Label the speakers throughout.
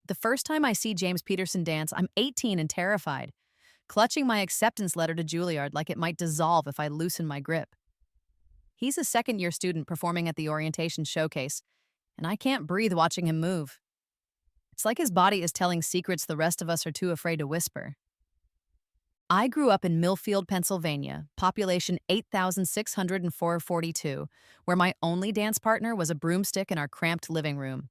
Speaker 1: The first time I see James Peterson dance, I'm 18 and terrified, clutching my acceptance letter to Juilliard like it might dissolve if I loosen my grip. He's a second-year student performing at the orientation showcase, and I can't breathe watching him move. It's like his body is telling secrets the rest of us are too afraid to whisper. I grew up in Millfield, Pennsylvania, population 8,642, where my only dance partner was a broomstick in our cramped living room.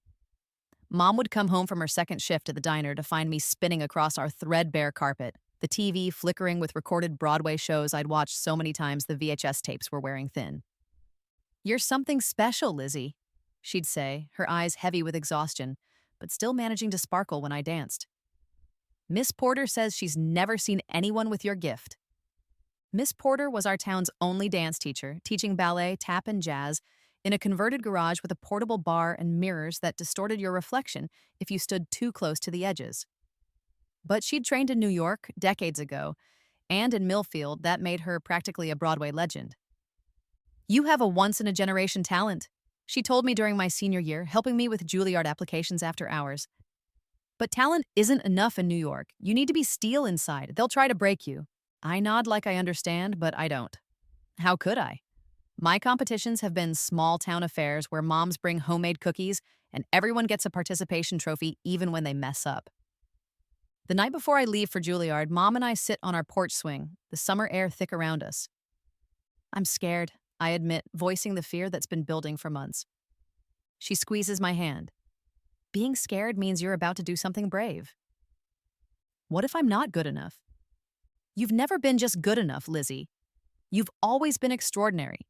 Speaker 1: Mom would come home from her second shift at the diner to find me spinning across our threadbare carpet, the TV flickering with recorded Broadway shows I'd watched so many times the VHS tapes were wearing thin. "You're something special, Lizzie," she'd say, her eyes heavy with exhaustion, but still managing to sparkle when I danced. "Miss Porter says she's never seen anyone with your gift." Miss Porter was our town's only dance teacher, teaching ballet, tap, and jazz in a converted garage with a portable bar and mirrors that distorted your reflection if you stood too close to the edges. But she'd trained in New York decades ago, and in Millfield that made her practically a Broadway legend. "You have a once-in-a-generation talent," she told me during my senior year, helping me with Juilliard applications after hours. "But talent isn't enough in New York. You need to be steel inside. They'll try to break you." I nod like I understand, but I don't. How could I? My competitions have been small-town affairs where moms bring homemade cookies and everyone gets a participation trophy even when they mess up. The night before I leave for Juilliard, Mom and I sit on our porch swing, the summer air thick around us. "I'm scared," I admit, voicing the fear that's been building for months. She squeezes my hand. "Being scared means you're about to do something brave." "What if I'm not good enough?" "You've never been just good enough, Lizzie. You've always been extraordinary."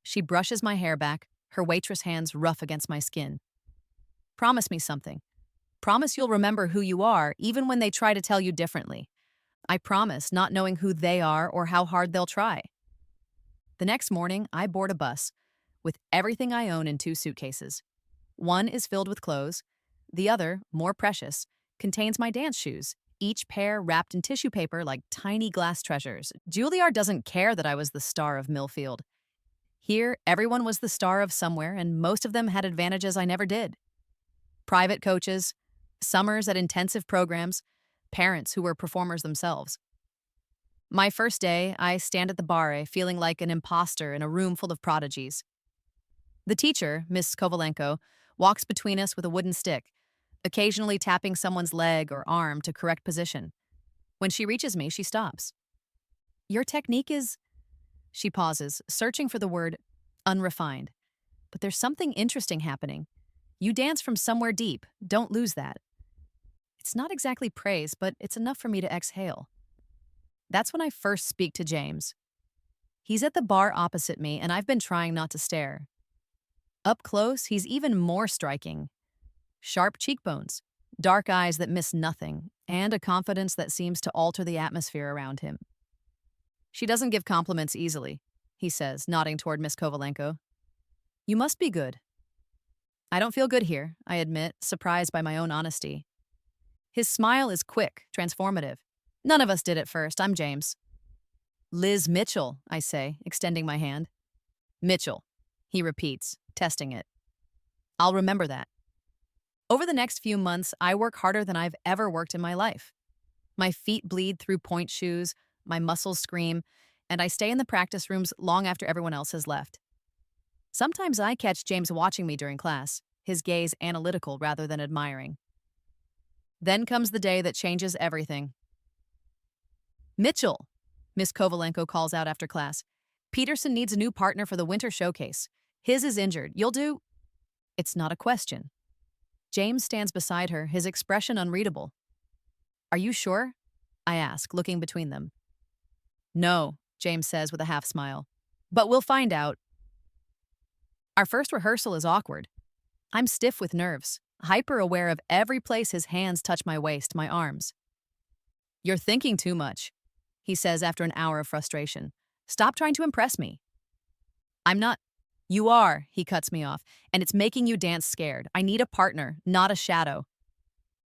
Speaker 1: She brushes my hair back, her waitress hands rough against my skin. "Promise me something. Promise you'll remember who you are, even when they try to tell you differently." I promise, not knowing who they are or how hard they'll try. The next morning, I board a bus, with everything I own in 2 suitcases. One is filled with clothes. The other, more precious, contains my dance shoes, each pair wrapped in tissue paper like tiny glass treasures. Juilliard doesn't care that I was the star of Millfield. Here, everyone was the star of somewhere, and most of them had advantages I never did. Private coaches, summers at intensive programs, parents who were performers themselves. My first day, I stand at the bar, feeling like an imposter in a room full of prodigies. The teacher, Miss Kovalenko, walks between us with a wooden stick, occasionally tapping someone's leg or arm to correct position. When she reaches me, she stops. "Your technique is—" She pauses, searching for the word unrefined. "But there's something interesting happening. You dance from somewhere deep. Don't lose that." It's not exactly praise, but it's enough for me to exhale. That's when I first speak to James. He's at the bar opposite me, and I've been trying not to stare. Up close, he's even more striking. Sharp cheekbones, dark eyes that miss nothing, and a confidence that seems to alter the atmosphere around him. "She doesn't give compliments easily," he says, nodding toward Miss Kovalenko. "You must be good." "I don't feel good here," I admit, surprised by my own honesty. His smile is quick, transformative. "None of us did at first. I'm James." "Liz Mitchell," I say, extending my hand. "Mitchell," he repeats, testing it. "I'll remember that." Over the next few months, I work harder than I've ever worked in my life. My feet bleed through point shoes, my muscles scream, and I stay in the practice rooms long after everyone else has left. Sometimes I catch James watching me during class, his gaze analytical rather than admiring. Then comes the day that changes everything. "Mitchell," Miss Kovalenko calls out after class. "Peterson needs a new partner for the winter showcase. His is injured. You'll do—" It's not a question. James stands beside her, his expression unreadable. "Are you sure?" I ask, looking between them. "No," James says with a half smile. "But we'll find out." Our first rehearsal is awkward. I'm stiff with nerves, hyper-aware of every place his hands touch my waist, my arms. "You're thinking too much," he says after an hour of frustration. "Stop trying to impress me." "I'm not—" "You are," he cuts me off, "and it's making you dance scared. I need a partner, not a shadow."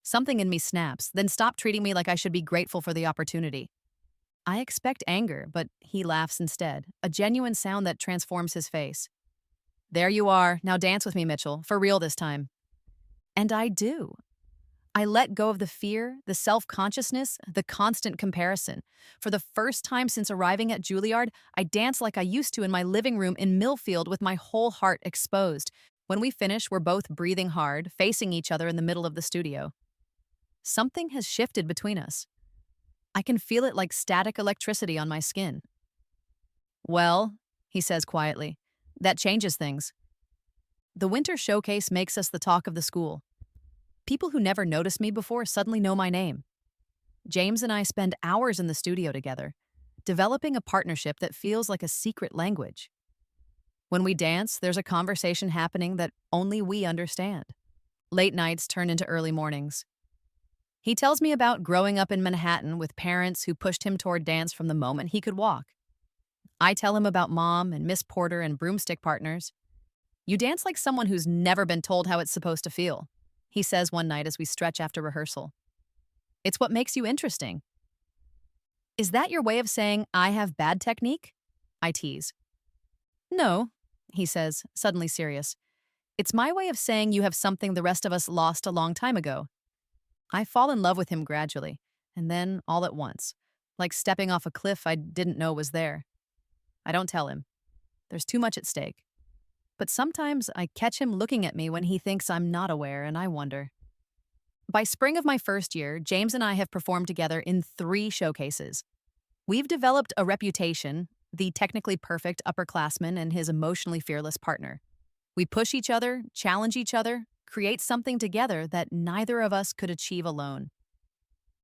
Speaker 1: Something in me snaps, then stop treating me like I should be grateful for the opportunity. I expect anger, but he laughs instead, a genuine sound that transforms his face. "There you are. Now dance with me, Mitchell, for real this time." And I do. I let go of the fear, the self-consciousness, the constant comparison. For the first time since arriving at Juilliard, I dance like I used to in my living room in Millfield with my whole heart exposed. When we finish, we're both breathing hard, facing each other in the middle of the studio. Something has shifted between us. I can feel it like static electricity on my skin. Well, he says quietly, that changes things. The winter showcase makes us the talk of the school. People who never noticed me before suddenly know my name. James and I spend hours in the studio together, developing a partnership that feels like a secret language. When we dance, there's a conversation happening that only we understand. Late nights turn into early mornings. He tells me about growing up in Manhattan with parents who pushed him toward dance from the moment he could walk. I tell him about Mom and Miss Porter and broomstick partners. You dance like someone who's never been told how it's supposed to feel, he says one night as we stretch after rehearsal. It's what makes you interesting. Is that your way of saying I have bad technique? I tease. No, he says, suddenly serious. It's my way of saying you have something the rest of us lost a long time ago. I fall in love with him gradually, and then all at once, like stepping off a cliff I didn't know was there. I don't tell him. There's too much at stake. But sometimes I catch him looking at me when he thinks I'm not aware, and I wonder. By spring of my first year, James and I have performed together in 3 showcases. We've developed a reputation, the technically perfect upperclassman and his emotionally fearless partner. We push each other, challenge each other, create something together that neither of us could achieve alone.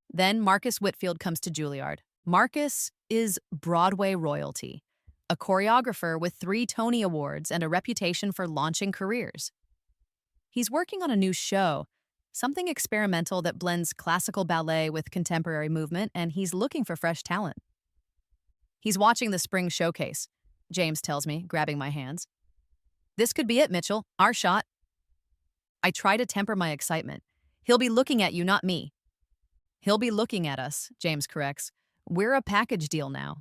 Speaker 1: Then Marcus Whitfield comes to Juilliard. Marcus is Broadway royalty, a choreographer with 3 Tony Awards and a reputation for launching careers. He's working on a new show, something experimental that blends classical ballet with contemporary movement, and he's looking for fresh talent. He's watching the spring showcase, James tells me, grabbing my hands. This could be it, Mitchell, our shot. I try to temper my excitement. He'll be looking at you, not me. He'll be looking at us, James corrects. We're a package deal now.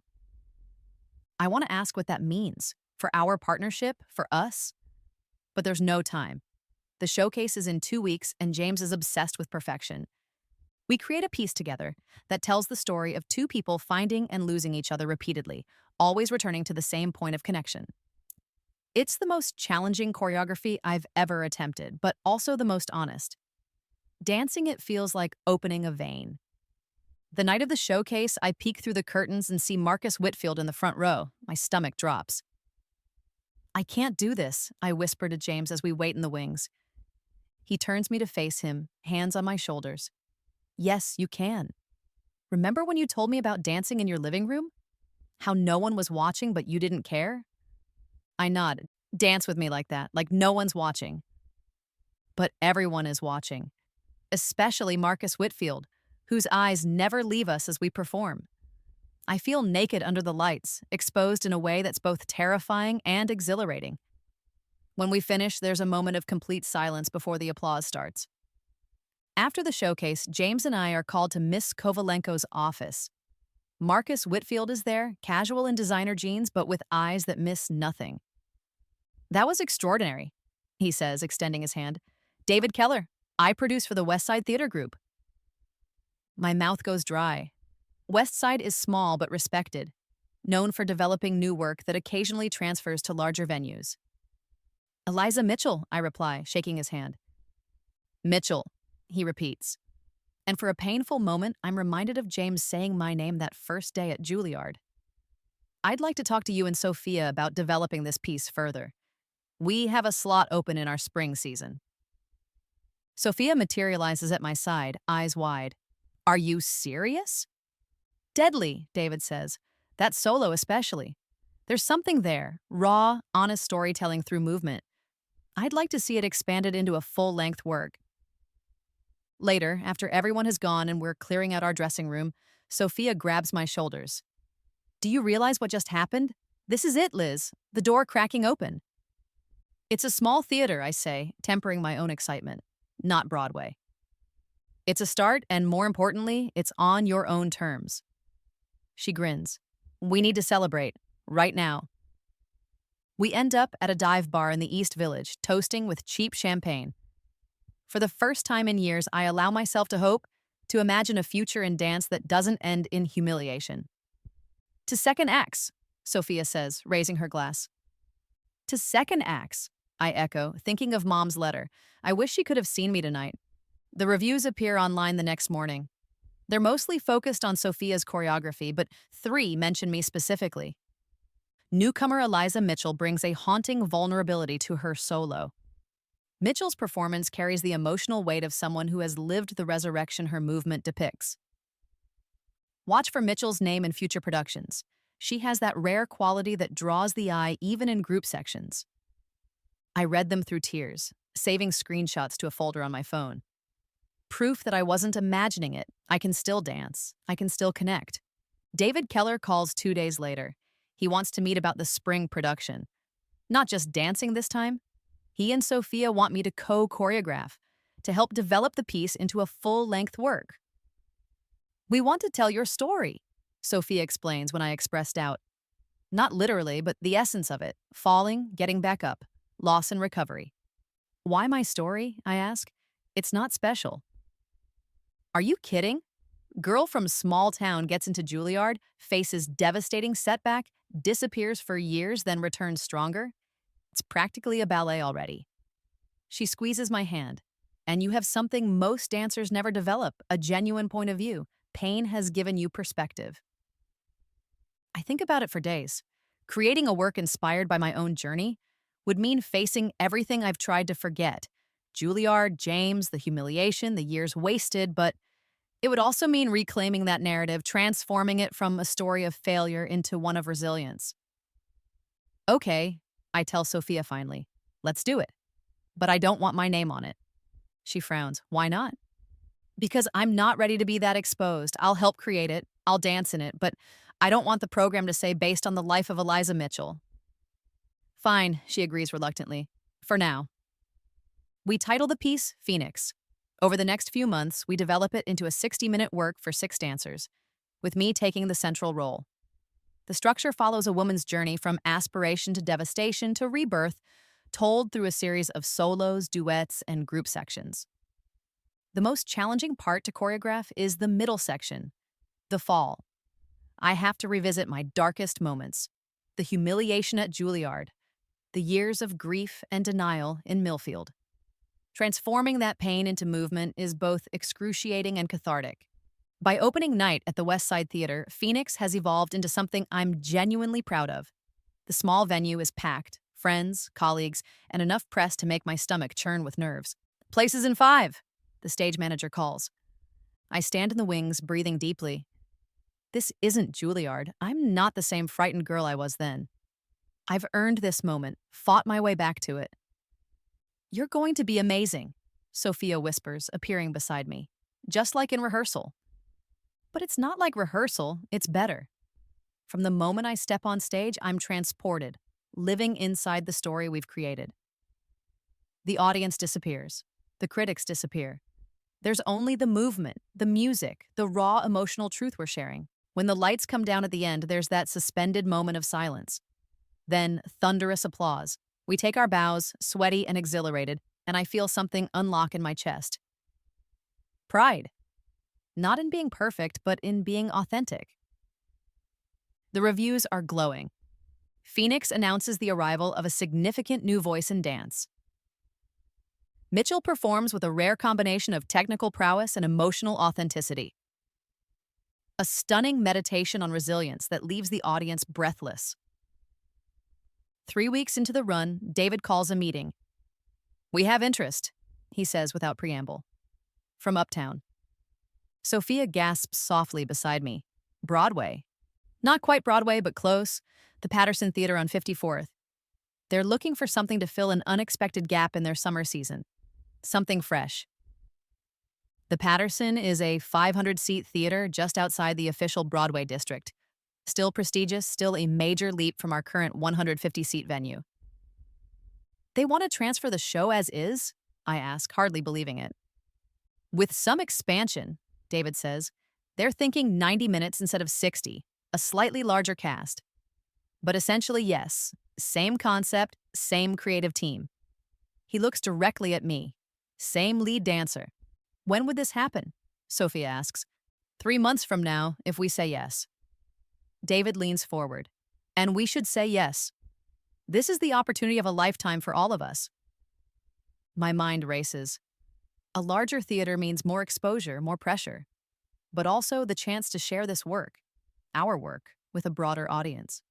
Speaker 1: I want to ask what that means for our partnership, for us. But there's no time. The showcase is in 2 weeks, and James is obsessed with perfection. We create a piece together that tells the story of 2 people finding and losing each other repeatedly, always returning to the same point of connection. It's the most challenging choreography I've ever attempted, but also the most honest. Dancing it feels like opening a vein. The night of the showcase, I peek through the curtains and see Marcus Whitfield in the front row. My stomach drops. I can't do this, I whisper to James as we wait in the wings. He turns me to face him, hands on my shoulders. Yes, you can. Remember when you told me about dancing in your living room? How no one was watching but you didn't care? I nod. Dance with me like that, like no one's watching. But everyone is watching, especially Marcus Whitfield, whose eyes never leave us as we perform. I feel naked under the lights, exposed in a way that's both terrifying and exhilarating. When we finish, there's a moment of complete silence before the applause starts. After the showcase, James and I are called to Miss Kovalenko's office. Marcus Whitfield is there, casual in designer jeans, but with eyes that miss nothing. That was extraordinary, he says, extending his hand. David Keller, I produce for the West Side Theater Group. My mouth goes dry. West Side is small but respected, known for developing new work that occasionally transfers to larger venues. Eliza Mitchell, I reply, shaking his hand. Mitchell, he repeats. And for a painful moment, I'm reminded of James saying my name that first day at Juilliard. I'd like to talk to you and Sophia about developing this piece further. We have a slot open in our spring season. Sophia materializes at my side, eyes wide. Are you serious? Deadly, David says. That solo especially. There's something there, raw, honest storytelling through movement. I'd like to see it expanded into a full-length work. Later, after everyone has gone and we're clearing out our dressing room, Sophia grabs my shoulders. Do you realize what just happened? This is it, Liz. The door cracking open. It's a small theater, I say, tempering my own excitement. Not Broadway. It's a start, and more importantly, it's on your own terms. She grins. We need to celebrate, right now. We end up at a dive bar in the East Village, toasting with cheap champagne. For the first time in years, I allow myself to hope, to imagine a future in dance that doesn't end in humiliation. To second acts, Sophia says, raising her glass. To second acts, I echo, thinking of Mom's letter. I wish she could have seen me tonight. The reviews appear online the next morning. They're mostly focused on Sophia's choreography, but 3 mention me specifically. Newcomer Eliza Mitchell brings a haunting vulnerability to her solo. Mitchell's performance carries the emotional weight of someone who has lived the resurrection her movement depicts. Watch for Mitchell's name in future productions. She has that rare quality that draws the eye even in group sections. I read them through tears, saving screenshots to a folder on my phone. Proof that I wasn't imagining it. I can still dance. I can still connect. David Keller calls 2 days later. He wants to meet about the spring production. Not just dancing this time. He and Sophia want me to co-choreograph, to help develop the piece into a full-length work. We want to tell your story, Sophia explains when I express doubt. Not literally, but the essence of it. Falling, getting back up, loss and recovery. Why my story, I ask? It's not special. Are you kidding? Girl from small town gets into Juilliard, faces devastating setback, disappears for years, then returns stronger? It's practically a ballet already. She squeezes my hand. And you have something most dancers never develop, a genuine point of view. Pain has given you perspective. I think about it for days. Creating a work inspired by my own journey would mean facing everything I've tried to forget. Juilliard, James, the humiliation, the years wasted, but it would also mean reclaiming that narrative, transforming it from a story of failure into one of resilience. Okay, I tell Sophia finally, let's do it. But I don't want my name on it. She frowns. Why not? Because I'm not ready to be that exposed. I'll help create it. I'll dance in it, but I don't want the program to say based on the life of Eliza Mitchell. Fine, she agrees reluctantly. For now. We title the piece Phoenix. Over the next few months, we develop it into a 60-minute work for 6 dancers, with me taking the central role. The structure follows a woman's journey from aspiration to devastation to rebirth, told through a series of solos, duets, and group sections. The most challenging part to choreograph is the middle section, the fall. I have to revisit my darkest moments, the humiliation at Juilliard, the years of grief and denial in Millfield. Transforming that pain into movement is both excruciating and cathartic. By opening night at the West Side Theater, Phoenix has evolved into something I'm genuinely proud of. The small venue is packed, friends, colleagues, and enough press to make my stomach churn with nerves. Places in 5, the stage manager calls. I stand in the wings, breathing deeply. This isn't Juilliard. I'm not the same frightened girl I was then. I've earned this moment, fought my way back to it. You're going to be amazing, Sophia whispers, appearing beside me, just like in rehearsal. But it's not like rehearsal, it's better. From the moment I step on stage, I'm transported, living inside the story we've created. The audience disappears. The critics disappear. There's only the movement, the music, the raw emotional truth we're sharing. When the lights come down at the end, there's that suspended moment of silence. Then, thunderous applause. We take our bows, sweaty and exhilarated, and I feel something unlock in my chest. Pride. Not in being perfect, but in being authentic. The reviews are glowing. Phoenix announces the arrival of a significant new voice in dance. Mitchell performs with a rare combination of technical prowess and emotional authenticity. A stunning meditation on resilience that leaves the audience breathless. 3 weeks into the run, David calls a meeting. We have interest, he says without preamble. From Uptown. Sophia gasps softly beside me. Broadway. Not quite Broadway, but close. The Patterson Theater on 54th. They're looking for something to fill an unexpected gap in their summer season. Something fresh. The Patterson is a 500-seat theater just outside the official Broadway district. Still prestigious, still a major leap from our current 150-seat venue. They want to transfer the show as is? I ask, hardly believing it. With some expansion, David says. They're thinking 90 minutes instead of 60, a slightly larger cast. But essentially, yes, same concept, same creative team. He looks directly at me. Same lead dancer. When would this happen? Sophia asks. 3 months from now, if we say yes. David leans forward. And we should say yes. This is the opportunity of a lifetime for all of us. My mind races. A larger theater means more exposure, more pressure, but also the chance to share this work, our work, with a broader audience.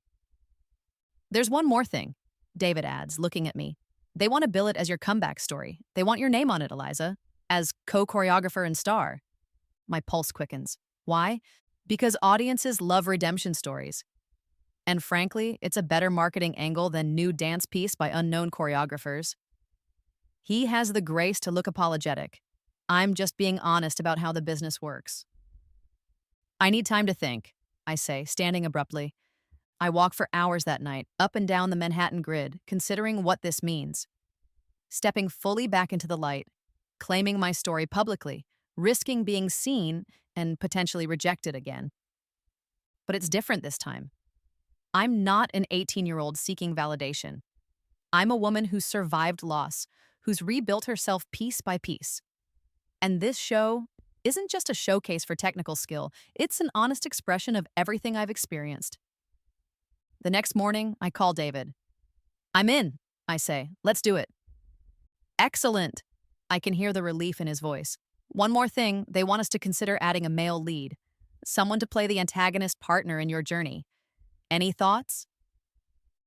Speaker 1: There's one more thing, David adds, looking at me. They want to bill it as your comeback story. They want your name on it, Eliza, as co-choreographer and star. My pulse quickens. Why? Because audiences love redemption stories. And frankly, it's a better marketing angle than new dance piece by unknown choreographers. He has the grace to look apologetic. I'm just being honest about how the business works. I need time to think, I say, standing abruptly. I walk for hours that night, up and down the Manhattan grid, considering what this means. Stepping fully back into the light, claiming my story publicly, risking being seen and potentially rejected again. But it's different this time. I'm not an 18-year-old seeking validation. I'm a woman who's survived loss, who's rebuilt herself piece by piece. And this show isn't just a showcase for technical skill, it's an honest expression of everything I've experienced. The next morning, I call David. I'm in, I say. Let's do it. Excellent. I can hear the relief in his voice. One more thing, they want us to consider adding a male lead, someone to play the antagonist partner in your journey. Any thoughts?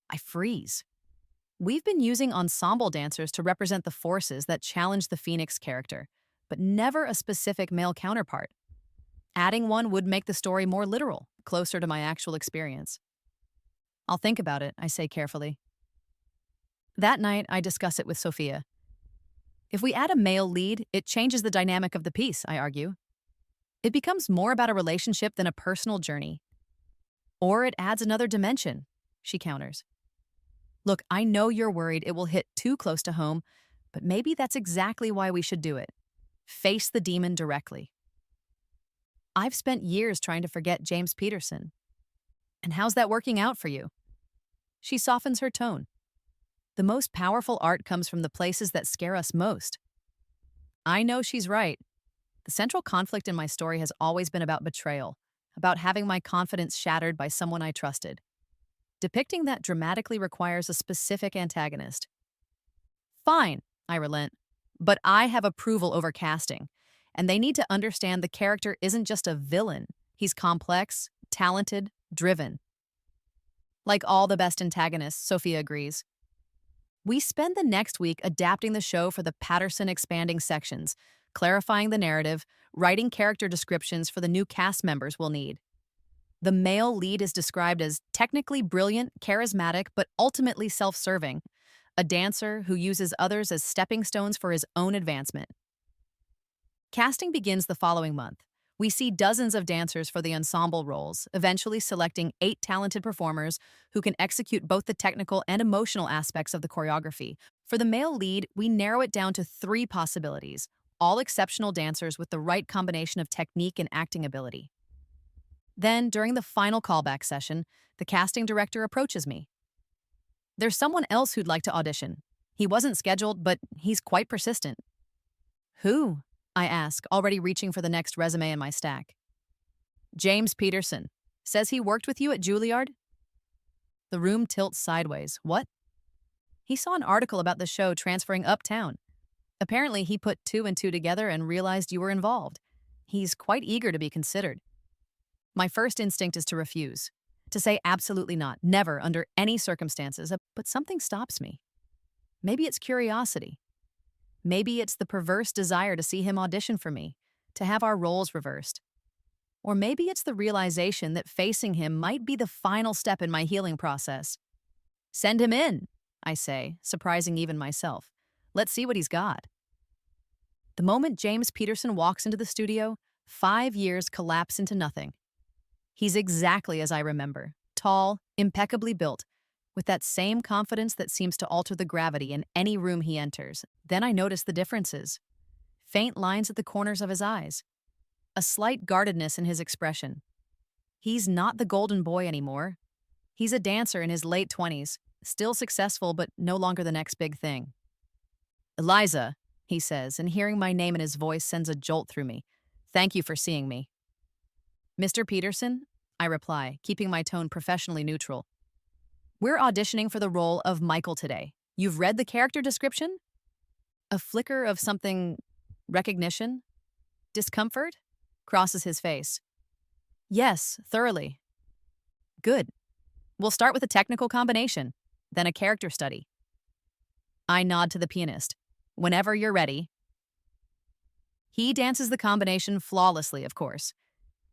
Speaker 1: I freeze. We've been using ensemble dancers to represent the forces that challenge the Phoenix character, but never a specific male counterpart. Adding one would make the story more literal, closer to my actual experience. I'll think about it, I say carefully. That night, I discuss it with Sophia. If we add a male lead, it changes the dynamic of the piece, I argue. It becomes more about a relationship than a personal journey. Or it adds another dimension, she counters. Look, I know you're worried it will hit too close to home, but maybe that's exactly why we should do it. Face the demon directly. I've spent years trying to forget James Peterson. And how's that working out for you? She softens her tone. The most powerful art comes from the places that scare us most. I know she's right. The central conflict in my story has always been about betrayal, about having my confidence shattered by someone I trusted. Depicting that dramatically requires a specific antagonist. Fine, I relent, but I have approval over casting, and they need to understand the character isn't just a villain. He's complex, talented, driven. Like all the best antagonists, Sophia agrees. We spend the next week adapting the show for the Patterson expanding sections, clarifying the narrative, writing character descriptions for the new cast members we'll need. The male lead is described as technically brilliant, charismatic, but ultimately self-serving, a dancer who uses others as stepping stones for his own advancement. Casting begins the following month. We see dozens of dancers for the ensemble roles, eventually selecting 8 talented performers who can execute both the technical and emotional aspects of the choreography. For the male lead, we narrow it down to 3 possibilities, all exceptional dancers with the right combination of technique and acting ability. Then, during the final callback session, the casting director approaches me. There's someone else who'd like to audition. He wasn't scheduled, but he's quite persistent. Who? I ask, already reaching for the next resume in my stack. James Peterson. Says he worked with you at Juilliard? The room tilts sideways. What? He saw an article about the show transferring uptown. Apparently, he put 2 and 2 together and realized you were involved. He's quite eager to be considered. My first instinct is to refuse, to say absolutely not, never, under any circumstances, but something stops me. Maybe it's curiosity. Maybe it's the perverse desire to see him audition for me, to have our roles reversed. Or maybe it's the realization that facing him might be the final step in my healing process. Send him in, I say, surprising even myself. Let's see what he's got. The moment James Peterson walks into the studio, 5 years collapse into nothing. He's exactly as I remember, tall, impeccably built, with that same confidence that seems to alter the gravity in any room he enters. Then I notice the differences. Faint lines at the corners of his eyes. A slight guardedness in his expression. He's not the golden boy anymore. He's a dancer in his late 20s, still successful but no longer the next big thing. Eliza, he says, and hearing my name in his voice sends a jolt through me. Thank you for seeing me. Mr. Peterson, I reply, keeping my tone professionally neutral. We're auditioning for the role of Michael today. You've read the character description? A flicker of something, recognition? Discomfort? Crosses his face. Yes, thoroughly. Good. We'll start with a technical combination, then a character study. I nod to the pianist. Whenever you're ready. He dances the combination flawlessly, of course.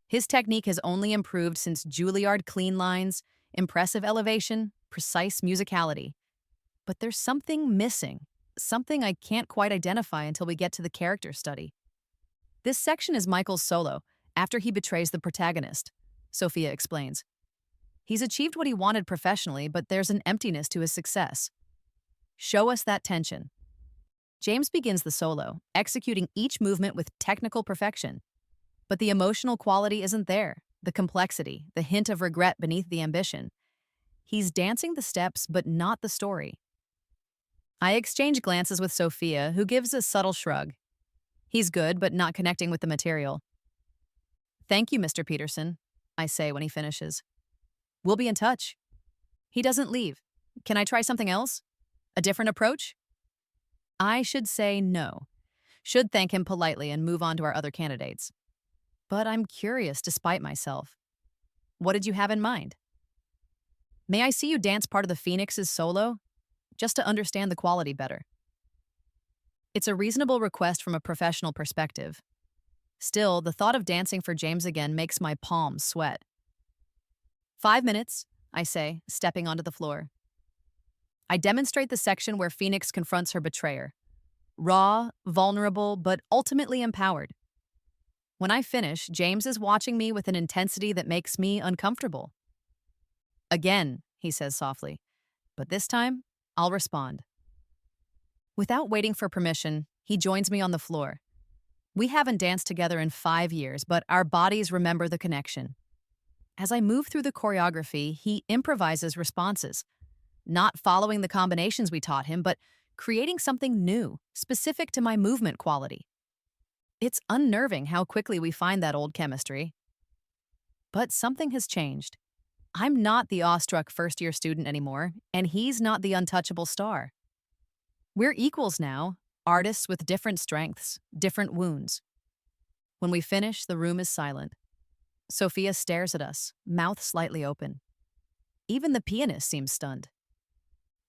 Speaker 1: His technique has only improved since Juilliard clean lines, impressive elevation, precise musicality. But there's something missing, something I can't quite identify until we get to the character study. This section is Michael's solo, after he betrays the protagonist, Sophia explains. He's achieved what he wanted professionally, but there's an emptiness to his success. Show us that tension. James begins the solo, executing each movement with technical perfection. But the emotional quality isn't there, the complexity, the hint of regret beneath the ambition. He's dancing the steps, but not the story. I exchange glances with Sophia, who gives a subtle shrug. He's good, but not connecting with the material. Thank you, Mr. Peterson, I say when he finishes. We'll be in touch. He doesn't leave. Can I try something else? A different approach? I should say no. Should thank him politely and move on to our other candidates. But I'm curious despite myself. What did you have in mind? May I see you dance part of the Phoenix's solo? Just to understand the quality better. It's a reasonable request from a professional perspective. Still, the thought of dancing for James again makes my palms sweat. 5 minutes, I say, stepping onto the floor. I demonstrate the section where Phoenix confronts her betrayer. Raw, vulnerable, but ultimately empowered. When I finish, James is watching me with an intensity that makes me uncomfortable. Again, he says softly, but this time, I'll respond. Without waiting for permission, he joins me on the floor. We haven't danced together in 5 years, but our bodies remember the connection. As I move through the choreography, he improvises responses, not following the combinations we taught him, but creating something new, specific to my movement quality. It's unnerving how quickly we find that old chemistry. But something has changed. I'm not the awestruck first-year student anymore, and he's not the untouchable star. We're equals now, artists with different strengths, different wounds. When we finish, the room is silent. Sophia stares at us, mouth slightly open. Even the pianist seems stunned.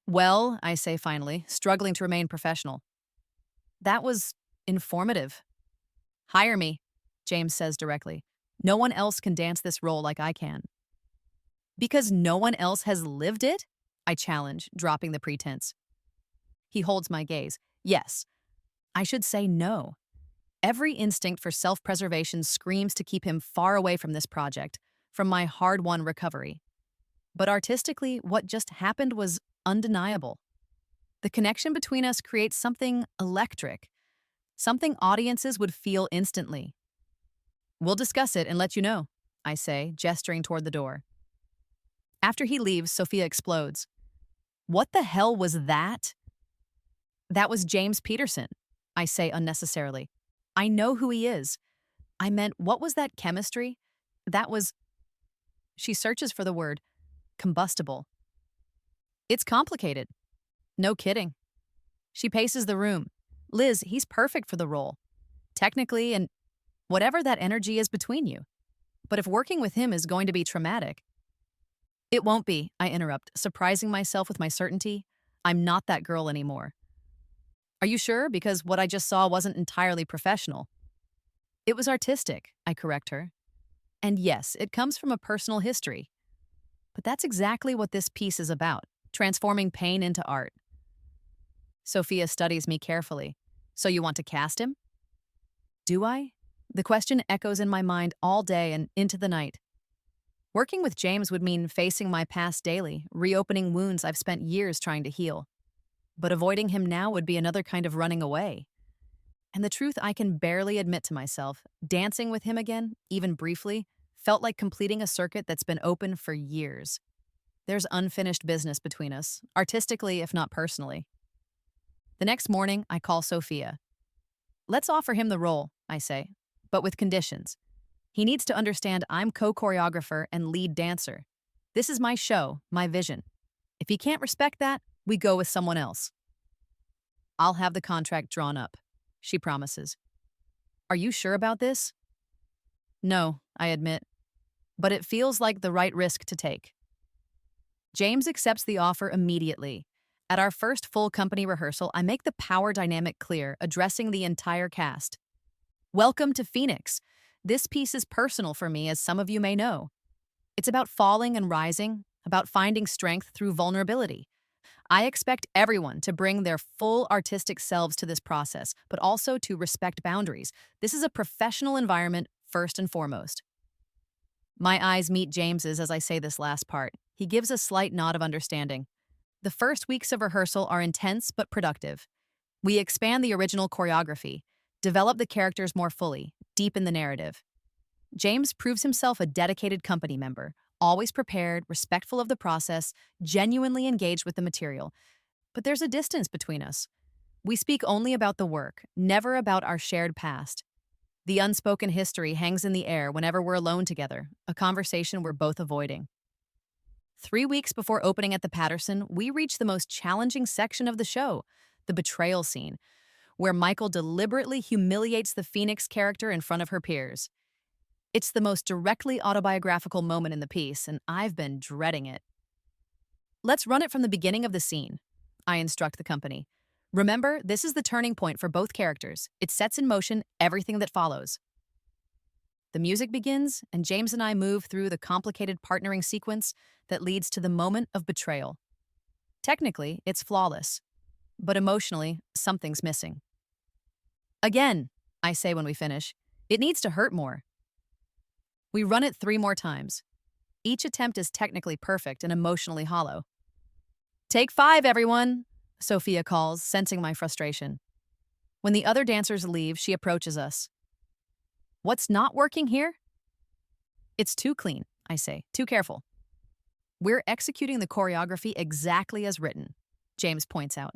Speaker 1: Well, I say finally, struggling to remain professional. That was informative. Hire me, James says directly. No one else can dance this role like I can. Because no one else has lived it? I challenge, dropping the pretense. He holds my gaze. Yes. I should say no. Every instinct for self-preservation screams to keep him far away from this project, from my hard-won recovery. But artistically, what just happened was undeniable. The connection between us creates something electric, something audiences would feel instantly. We'll discuss it and let you know, I say, gesturing toward the door. After he leaves, Sophia explodes. What the hell was that? That was James Peterson, I say unnecessarily. I know who he is. I meant, what was that chemistry? That was... She searches for the word, combustible. It's complicated. No kidding. She paces the room. Liz, he's perfect for the role. Technically, and whatever that energy is between you. But if working with him is going to be traumatic... It won't be, I interrupt, surprising myself with my certainty. I'm not that girl anymore. Are you sure? Because what I just saw wasn't entirely professional. It was artistic, I correct her. And yes, it comes from a personal history. But that's exactly what this piece is about, transforming pain into art. Sophia studies me carefully. So you want to cast him? Do I? The question echoes in my mind all day and into the night. Working with James would mean facing my past daily, reopening wounds I've spent years trying to heal. But avoiding him now would be another kind of running away. And the truth I can barely admit to myself, dancing with him again, even briefly, felt like completing a circuit that's been open for years. There's unfinished business between us, artistically if not personally. The next morning, I call Sophia. Let's offer him the role, I say, but with conditions. He needs to understand I'm co-choreographer and lead dancer. This is my show, my vision. If he can't respect that, we go with someone else. I'll have the contract drawn up, she promises. Are you sure about this? No, I admit, but it feels like the right risk to take. James accepts the offer immediately. At our first full company rehearsal, I make the power dynamic clear, addressing the entire cast. Welcome to Phoenix. This piece is personal for me, as some of you may know. It's about falling and rising, about finding strength through vulnerability. I expect everyone to bring their full artistic selves to this process, but also to respect boundaries. This is a professional environment, first and foremost. My eyes meet James's as I say this last part. He gives a slight nod of understanding. The first weeks of rehearsal are intense but productive. We expand the original choreography, develop the characters more fully, deepen the narrative. James proves himself a dedicated company member, always prepared, respectful of the process, genuinely engaged with the material. But there's a distance between us. We speak only about the work, never about our shared past. The unspoken history hangs in the air whenever we're alone together, a conversation we're both avoiding. 3 weeks before opening at the Patterson, we reach the most challenging section of the show, the betrayal scene, where Michael deliberately humiliates the Phoenix character in front of her peers. It's the most directly autobiographical moment in the piece, and I've been dreading it. Let's run it from the beginning of the scene, I instruct the company. Remember, this is the turning point for both characters. It sets in motion everything that follows. The music begins, and James and I move through the complicated partnering sequence that leads to the moment of betrayal. Technically, it's flawless, but emotionally, something's missing. Again, I say when we finish, it needs to hurt more. We run it 3 more times. Each attempt is technically perfect and emotionally hollow. Take 5, everyone, Sophia calls, sensing my frustration. When the other dancers leave, she approaches us. What's not working here? It's too clean, I say, too careful. We're executing the choreography exactly as written, James points out.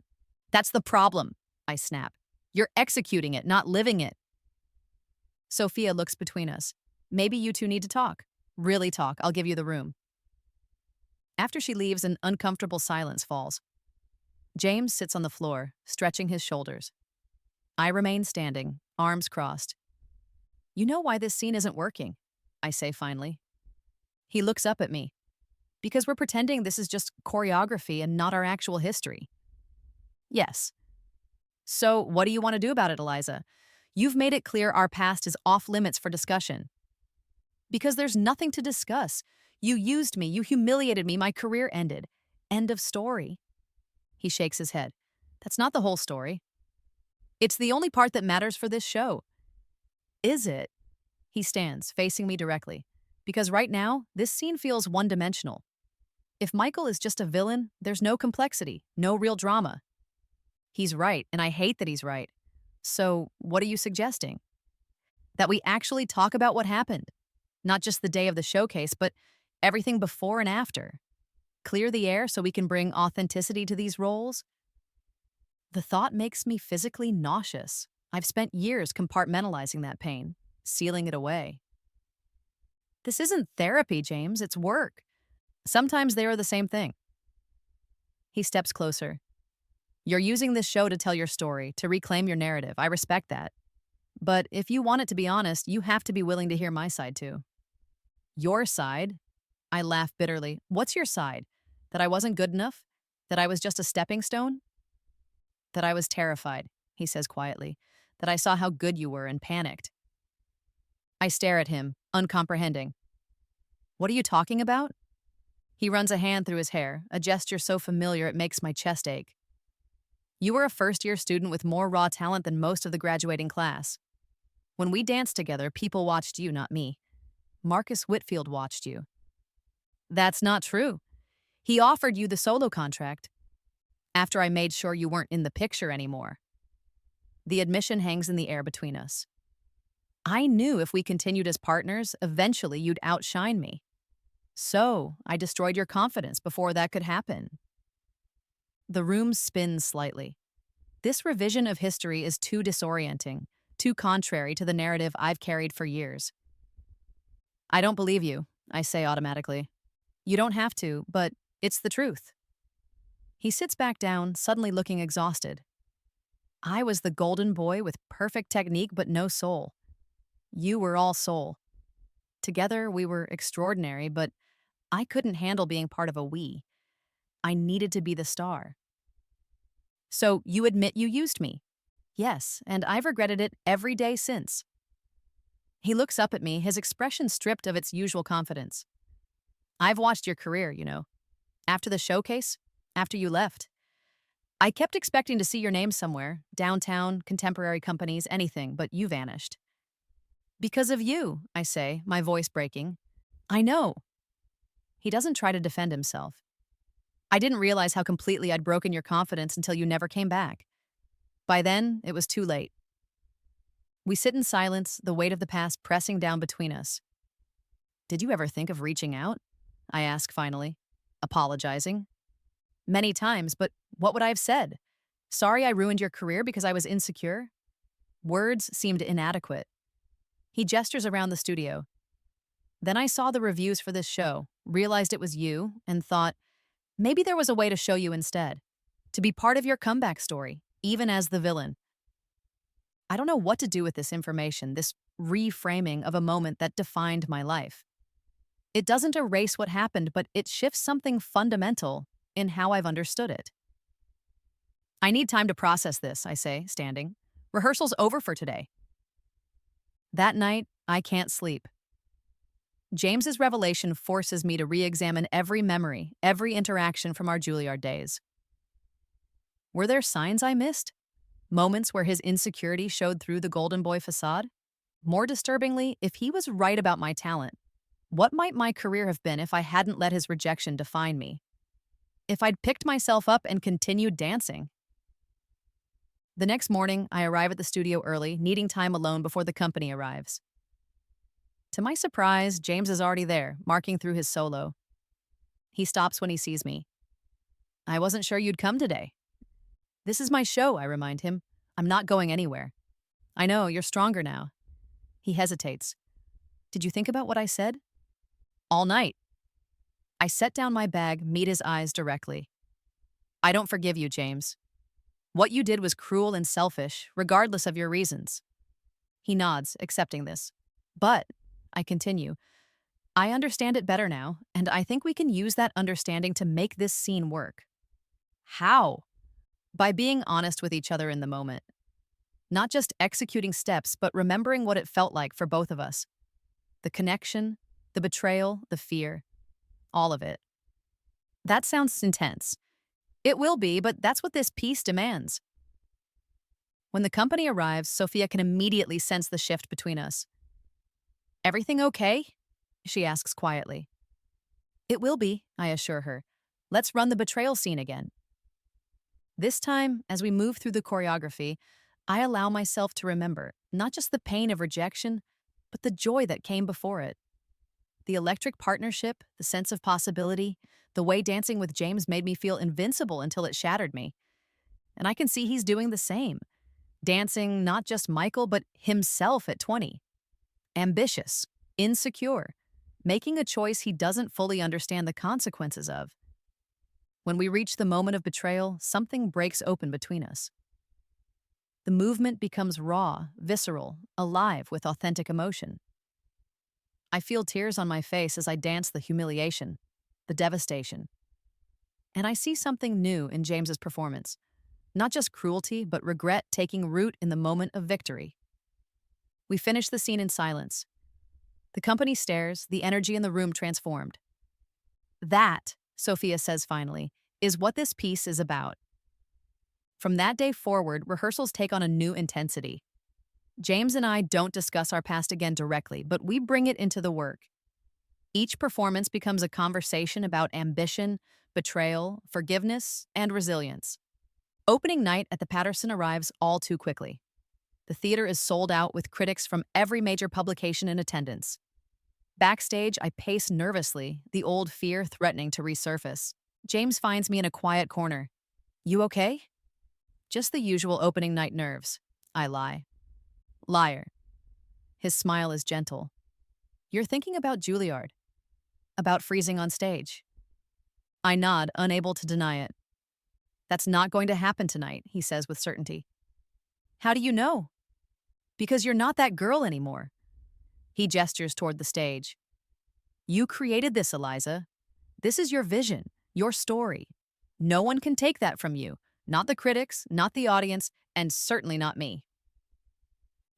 Speaker 1: That's the problem, I snap. You're executing it, not living it. Sophia looks between us. Maybe you two need to talk. Really talk, I'll give you the room. After she leaves, an uncomfortable silence falls. James sits on the floor, stretching his shoulders. I remain standing, arms crossed. You know why this scene isn't working, I say finally. He looks up at me. Because we're pretending this is just choreography and not our actual history. Yes. So what do you want to do about it, Eliza? You've made it clear our past is off limits for discussion. Because there's nothing to discuss. You used me, you humiliated me, my career ended. End of story. He shakes his head. That's not the whole story. It's the only part that matters for this show. Is it? He stands, facing me directly. Because right now, this scene feels one-dimensional. If Michael is just a villain, there's no complexity, no real drama. He's right, and I hate that he's right. So, what are you suggesting? That we actually talk about what happened. Not just the day of the showcase, but everything before and after. Clear the air so we can bring authenticity to these roles? The thought makes me physically nauseous. I've spent years compartmentalizing that pain, sealing it away. This isn't therapy, James, it's work. Sometimes they are the same thing. He steps closer. You're using this show to tell your story, to reclaim your narrative. I respect that. But if you want it to be honest, you have to be willing to hear my side too. Your side? I laugh bitterly. What's your side? That I wasn't good enough? That I was just a stepping stone? That I was terrified, he says quietly. That I saw how good you were and panicked. I stare at him, uncomprehending. What are you talking about? He runs a hand through his hair, a gesture so familiar it makes my chest ache. You were a first-year student with more raw talent than most of the graduating class. When we danced together, people watched you, not me. Marcus Whitfield watched you. That's not true. He offered you the solo contract after I made sure you weren't in the picture anymore. The admission hangs in the air between us. I knew if we continued as partners, eventually you'd outshine me. So, I destroyed your confidence before that could happen. The room spins slightly. This revision of history is too disorienting, too contrary to the narrative I've carried for years. I don't believe you, I say automatically. You don't have to, but it's the truth. He sits back down, suddenly looking exhausted. I was the golden boy with perfect technique but no soul. You were all soul. Together, we were extraordinary, but I couldn't handle being part of a we. I needed to be the star. So you admit you used me? Yes, and I've regretted it every day since. He looks up at me, his expression stripped of its usual confidence. I've watched your career, you know. After the showcase, after you left. I kept expecting to see your name somewhere, downtown, contemporary companies, anything, but you vanished. Because of you, I say, my voice breaking. I know. He doesn't try to defend himself. I didn't realize how completely I'd broken your confidence until you never came back. By then, it was too late. We sit in silence, the weight of the past pressing down between us. Did you ever think of reaching out? I ask finally, apologizing. Many times, but what would I have said? Sorry I ruined your career because I was insecure? Words seemed inadequate. He gestures around the studio. Then I saw the reviews for this show, realized it was you, and thought, maybe there was a way to show you instead. To be part of your comeback story, even as the villain. I don't know what to do with this information, this reframing of a moment that defined my life. It doesn't erase what happened, but it shifts something fundamental in how I've understood it. I need time to process this, I say, standing. Rehearsal's over for today. That night, I can't sleep. James's revelation forces me to re-examine every memory, every interaction from our Juilliard days. Were there signs I missed? Moments where his insecurity showed through the golden boy facade? More disturbingly, if he was right about my talent, what might my career have been if I hadn't let his rejection define me? If I'd picked myself up and continued dancing? The next morning, I arrive at the studio early, needing time alone before the company arrives. To my surprise, James is already there, marking through his solo. He stops when he sees me. I wasn't sure you'd come today. This is my show, I remind him. I'm not going anywhere. I know, you're stronger now. He hesitates. Did you think about what I said? All night. I set down my bag, meet his eyes directly. I don't forgive you, James. What you did was cruel and selfish, regardless of your reasons. He nods, accepting this. But, I continue, I understand it better now, and I think we can use that understanding to make this scene work. How? By being honest with each other in the moment. Not just executing steps, but remembering what it felt like for both of us. The connection, the betrayal, the fear. All of it. That sounds intense. It will be, but that's what this piece demands. When the company arrives, Sophia can immediately sense the shift between us. Everything okay? She asks quietly. It will be, I assure her. Let's run the betrayal scene again. This time, as we move through the choreography, I allow myself to remember not just the pain of rejection, but the joy that came before it. The electric partnership, the sense of possibility, the way dancing with James made me feel invincible until it shattered me. And I can see he's doing the same. Dancing not just Michael, but himself at 20. Ambitious, insecure, making a choice he doesn't fully understand the consequences of. When we reach the moment of betrayal, something breaks open between us. The movement becomes raw, visceral, alive with authentic emotion. I feel tears on my face as I dance the humiliation, the devastation. And I see something new in James's performance. Not just cruelty, but regret taking root in the moment of victory. We finish the scene in silence. The company stares, the energy in the room transformed. That, Sophia says finally, is what this piece is about. From that day forward, rehearsals take on a new intensity. James and I don't discuss our past again directly, but we bring it into the work. Each performance becomes a conversation about ambition, betrayal, forgiveness, and resilience. Opening night at the Patterson arrives all too quickly. The theater is sold out with critics from every major publication in attendance. Backstage, I pace nervously, the old fear threatening to resurface. James finds me in a quiet corner. You okay? Just the usual opening night nerves. I lie. Liar. His smile is gentle. You're thinking about Juilliard, about freezing on stage. I nod, unable to deny it. That's not going to happen tonight, he says with certainty. How do you know? Because you're not that girl anymore. He gestures toward the stage. You created this, Eliza. This is your vision, your story. No one can take that from you. Not the critics, not the audience, and certainly not me.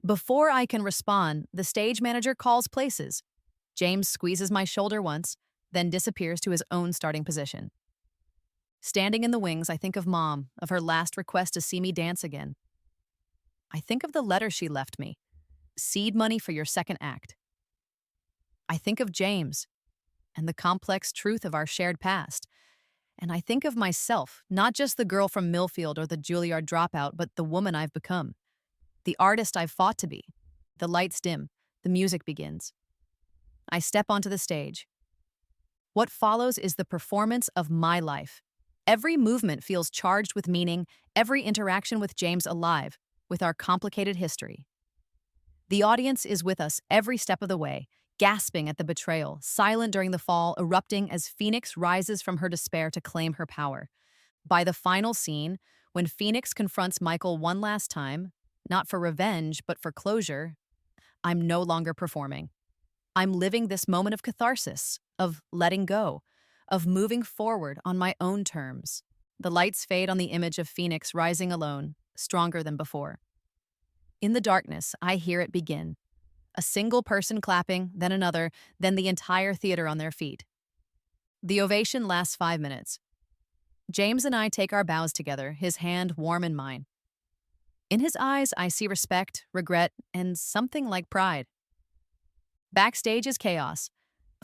Speaker 1: Before I can respond, the stage manager calls places. James squeezes my shoulder once, then disappears to his own starting position. Standing in the wings, I think of Mom, of her last request to see me dance again. I think of the letter she left me. Seed money for your second act. I think of James and the complex truth of our shared past. And I think of myself, not just the girl from Millfield or the Juilliard dropout, but the woman I've become. The artist I've fought to be. The lights dim. The music begins. I step onto the stage. What follows is the performance of my life. Every movement feels charged with meaning, every interaction with James alive, with our complicated history. The audience is with us every step of the way, gasping at the betrayal, silent during the fall, erupting as Phoenix rises from her despair to claim her power. By the final scene, when Phoenix confronts Michael one last time, not for revenge, but for closure, I'm no longer performing. I'm living this moment of catharsis, of letting go, of moving forward on my own terms. The lights fade on the image of Phoenix rising alone, stronger than before. In the darkness, I hear it begin. A single person clapping, then another, then the entire theater on their feet. The ovation lasts 5 minutes. James and I take our bows together, his hand warm in mine. In his eyes, I see respect, regret, and something like pride. Backstage is chaos.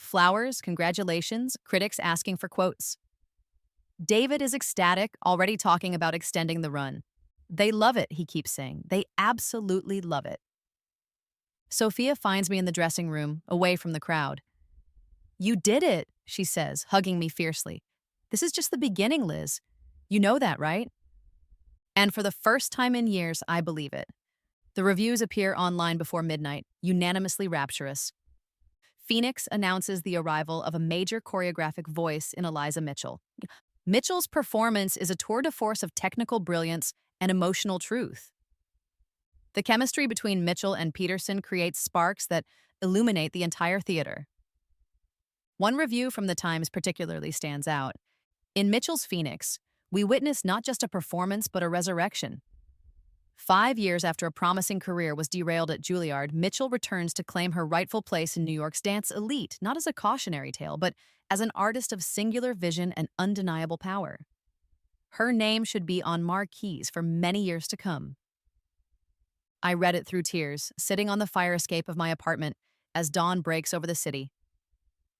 Speaker 1: Flowers, congratulations, critics asking for quotes. David is ecstatic, already talking about extending the run. They love it, he keeps saying. They absolutely love it. Sophia finds me in the dressing room, away from the crowd. You did it, she says, hugging me fiercely. This is just the beginning, Liz. You know that, right? And for the first time in years, I believe it. The reviews appear online before midnight, unanimously rapturous. Phoenix announces the arrival of a major choreographic voice in Eliza Mitchell. Mitchell's performance is a tour de force of technical brilliance and emotional truth. The chemistry between Mitchell and Peterson creates sparks that illuminate the entire theater. One review from the Times particularly stands out. In Mitchell's Phoenix, we witness not just a performance but a resurrection. 5 years after a promising career was derailed at Juilliard, Mitchell returns to claim her rightful place in New York's dance elite, not as a cautionary tale, but as an artist of singular vision and undeniable power. Her name should be on marquees for many years to come. I read it through tears, sitting on the fire escape of my apartment as dawn breaks over the city.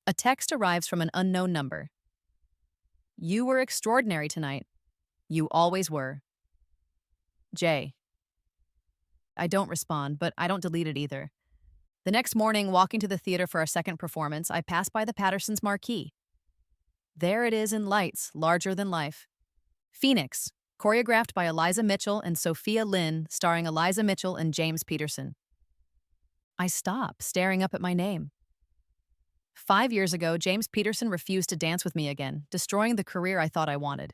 Speaker 1: A text arrives from an unknown number. You were extraordinary tonight. You always were. Jay. I don't respond, but I don't delete it either. The next morning, walking to the theater for our second performance, I pass by the Pattersons' Marquee. There it is in lights, larger than life. Phoenix, choreographed by Eliza Mitchell and Sophia Lynn, starring Eliza Mitchell and James Peterson. I stop, staring up at my name. 5 years ago, James Peterson refused to dance with me again, destroying the career I thought I wanted.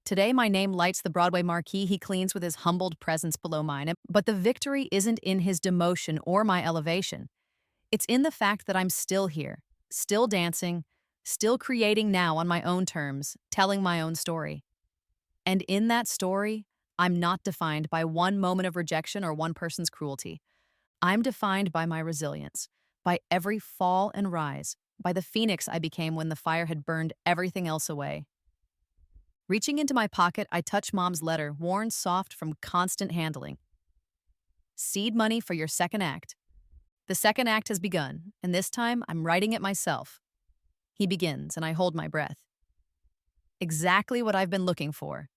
Speaker 1: Today, my name lights the Broadway marquee he cleans with his humbled presence below mine, but the victory isn't in his demotion or my elevation. It's in the fact that I'm still here, still dancing, still creating now on my own terms, telling my own story. And in that story, I'm not defined by one moment of rejection or one person's cruelty. I'm defined by my resilience, by every fall and rise, by the phoenix I became when the fire had burned everything else away. Reaching into my pocket, I touch Mom's letter, worn soft from constant handling. Seed money for your second act. The second act has begun, and this time I'm writing it myself. He begins, and I hold my breath. Exactly what I've been looking for.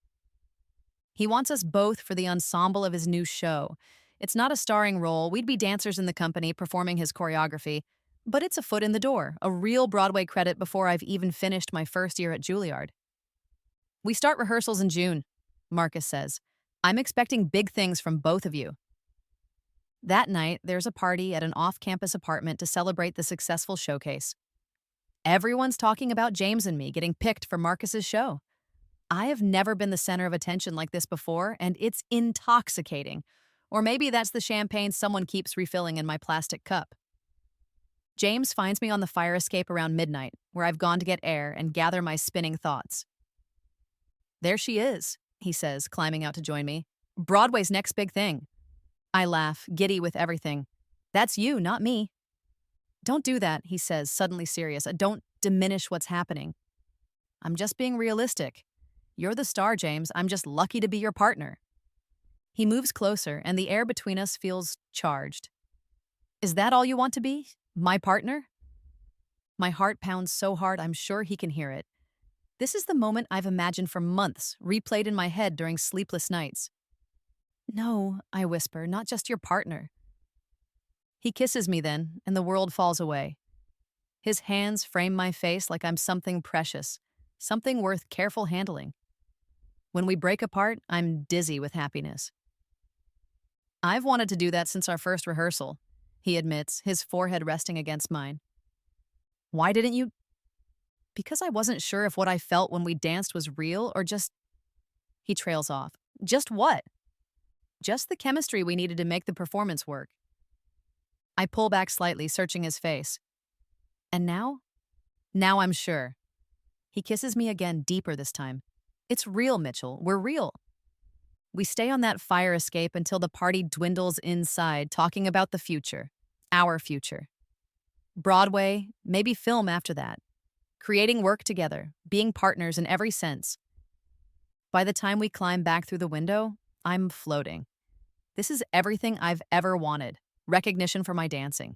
Speaker 1: He wants us both for the ensemble of his new show. It's not a starring role. We'd be dancers in the company performing his choreography, but it's a foot in the door, a real Broadway credit before I've even finished my first year at Juilliard. We start rehearsals in June, Marcus says. I'm expecting big things from both of you. That night, there's a party at an off campus apartment to celebrate the successful showcase. Everyone's talking about James and me getting picked for Marcus's show. I have never been the center of attention like this before, and it's intoxicating. Or maybe that's the champagne someone keeps refilling in my plastic cup. James finds me on the fire escape around midnight, where I've gone to get air and gather my spinning thoughts. There she is, he says, climbing out to join me. Broadway's next big thing. I laugh, giddy with everything. That's you, not me. Don't do that, he says, suddenly serious. Don't diminish what's happening. I'm just being realistic. You're the star, James. I'm just lucky to be your partner. He moves closer, and the air between us feels charged. Is that all you want to be? My partner? My heart pounds so hard I'm sure he can hear it. This is the moment I've imagined for months, replayed in my head during sleepless nights. No, I whisper, not just your partner. He kisses me then, and the world falls away. His hands frame my face like I'm something precious, something worth careful handling. When we break apart, I'm dizzy with happiness. I've wanted to do that since our first rehearsal, he admits, his forehead resting against mine. Why didn't you? Because I wasn't sure if what I felt when we danced was real or just... He trails off. Just what? Just the chemistry we needed to make the performance work. I pull back slightly, searching his face. And now? Now I'm sure. He kisses me again, deeper this time. It's real, Mitchell. We're real. We stay on that fire escape until the party dwindles inside, talking about the future. Our future. Broadway, maybe film after that. Creating work together, being partners in every sense. By the time we climb back through the window, I'm floating. This is everything I've ever wanted. Recognition for my dancing.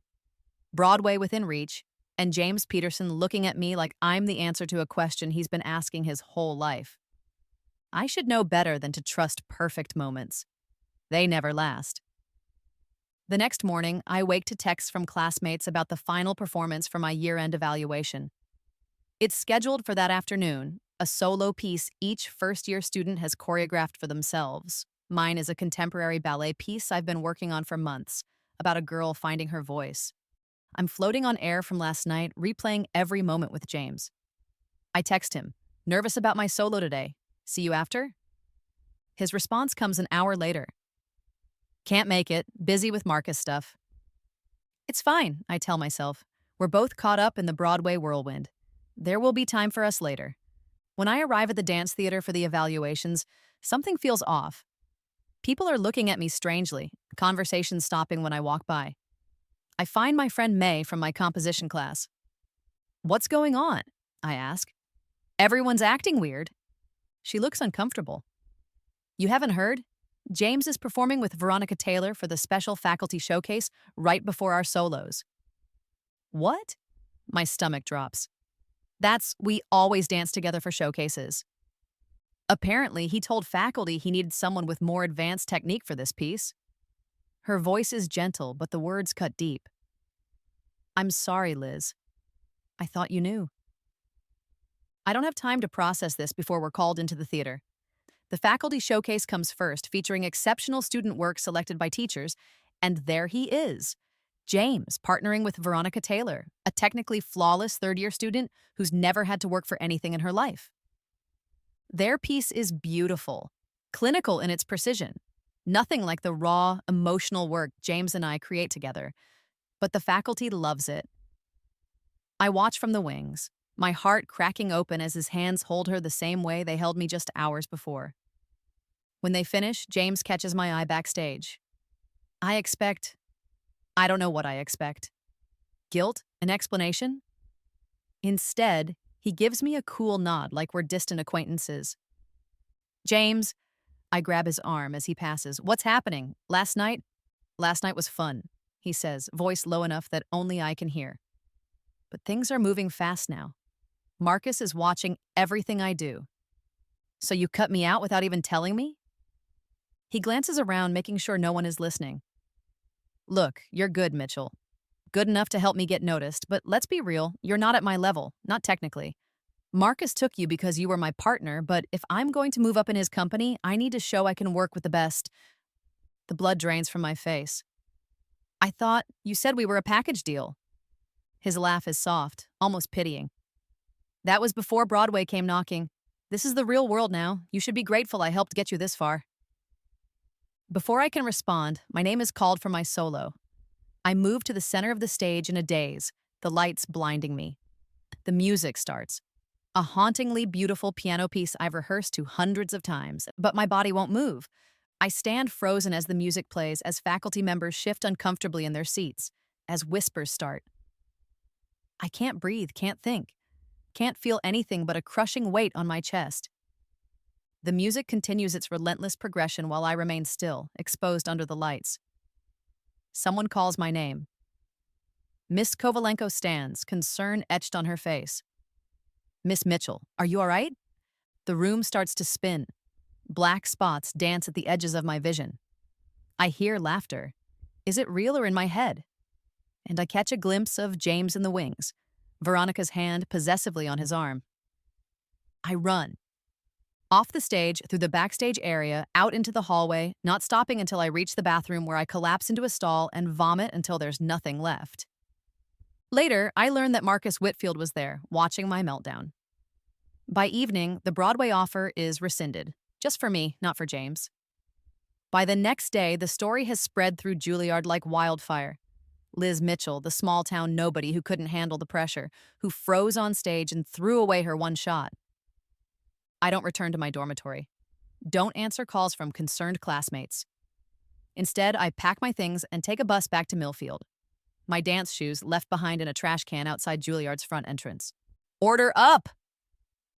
Speaker 1: Broadway within reach, and James Peterson looking at me like I'm the answer to a question he's been asking his whole life. I should know better than to trust perfect moments. They never last. The next morning, I wake to texts from classmates about the final performance for my year-end evaluation. It's scheduled for that afternoon, a solo piece each first-year student has choreographed for themselves. Mine is a contemporary ballet piece I've been working on for months, about a girl finding her voice. I'm floating on air from last night, replaying every moment with James. I text him, nervous about my solo today. See you after? His response comes an hour later. Can't make it, busy with Marcus stuff. It's fine, I tell myself. We're both caught up in the Broadway whirlwind. There will be time for us later. When I arrive at the dance theater for the evaluations, something feels off. People are looking at me strangely, conversation stopping when I walk by. I find my friend May from my composition class. What's going on? I ask. Everyone's acting weird. She looks uncomfortable. You haven't heard? James is performing with Veronica Taylor for the special faculty showcase right before our solos. What? My stomach drops. We always dance together for showcases. Apparently, he told faculty he needed someone with more advanced technique for this piece. Her voice is gentle, but the words cut deep. I'm sorry, Liz. I thought you knew. I don't have time to process this before we're called into the theater. The faculty showcase comes first, featuring exceptional student work selected by teachers, and there he is. James, partnering with Veronica Taylor, a technically flawless third-year student who's never had to work for anything in her life. Their piece is beautiful, clinical in its precision. Nothing like the raw, emotional work James and I create together. But the faculty loves it. I watch from the wings, my heart cracking open as his hands hold her the same way they held me just hours before. When they finish, James catches my eye backstage. I don't know what I expect. Guilt? An explanation? Instead, he gives me a cool nod like we're distant acquaintances. James, I grab his arm as he passes. What's happening? Last night was fun, he says, voice low enough that only I can hear. But things are moving fast now. Marcus is watching everything I do. So you cut me out without even telling me? He glances around, making sure no one is listening. Look, you're good, Mitchell. Good enough to help me get noticed, but let's be real, you're not at my level, not technically. Marcus took you because you were my partner, but if I'm going to move up in his company, I need to show I can work with the best. The blood drains from my face. I thought you said we were a package deal. His laugh is soft, almost pitying. That was before Broadway came knocking. This is the real world now. You should be grateful I helped get you this far. Before I can respond, my name is called for my solo. I move to the center of the stage in a daze, the lights blinding me. The music starts. A hauntingly beautiful piano piece I've rehearsed to hundreds of times, but my body won't move. I stand frozen as the music plays, as faculty members shift uncomfortably in their seats, as whispers start. I can't breathe, can't think, can't feel anything but a crushing weight on my chest. The music continues its relentless progression while I remain still, exposed under the lights. Someone calls my name. Miss Kovalenko stands, concern etched on her face. Miss Mitchell, are you all right? The room starts to spin. Black spots dance at the edges of my vision. I hear laughter. Is it real or in my head? And I catch a glimpse of James in the wings, Veronica's hand possessively on his arm. I run. Off the stage, through the backstage area, out into the hallway, not stopping until I reach the bathroom where I collapse into a stall and vomit until there's nothing left. Later, I learned that Marcus Whitfield was there, watching my meltdown. By evening, the Broadway offer is rescinded. Just for me, not for James. By the next day, the story has spread through Juilliard like wildfire. Liz Mitchell, the small-town nobody who couldn't handle the pressure, who froze on stage and threw away her one shot. I don't return to my dormitory. Don't answer calls from concerned classmates. Instead, I pack my things and take a bus back to Millfield. My dance shoes left behind in a trash can outside Juilliard's front entrance. Order up!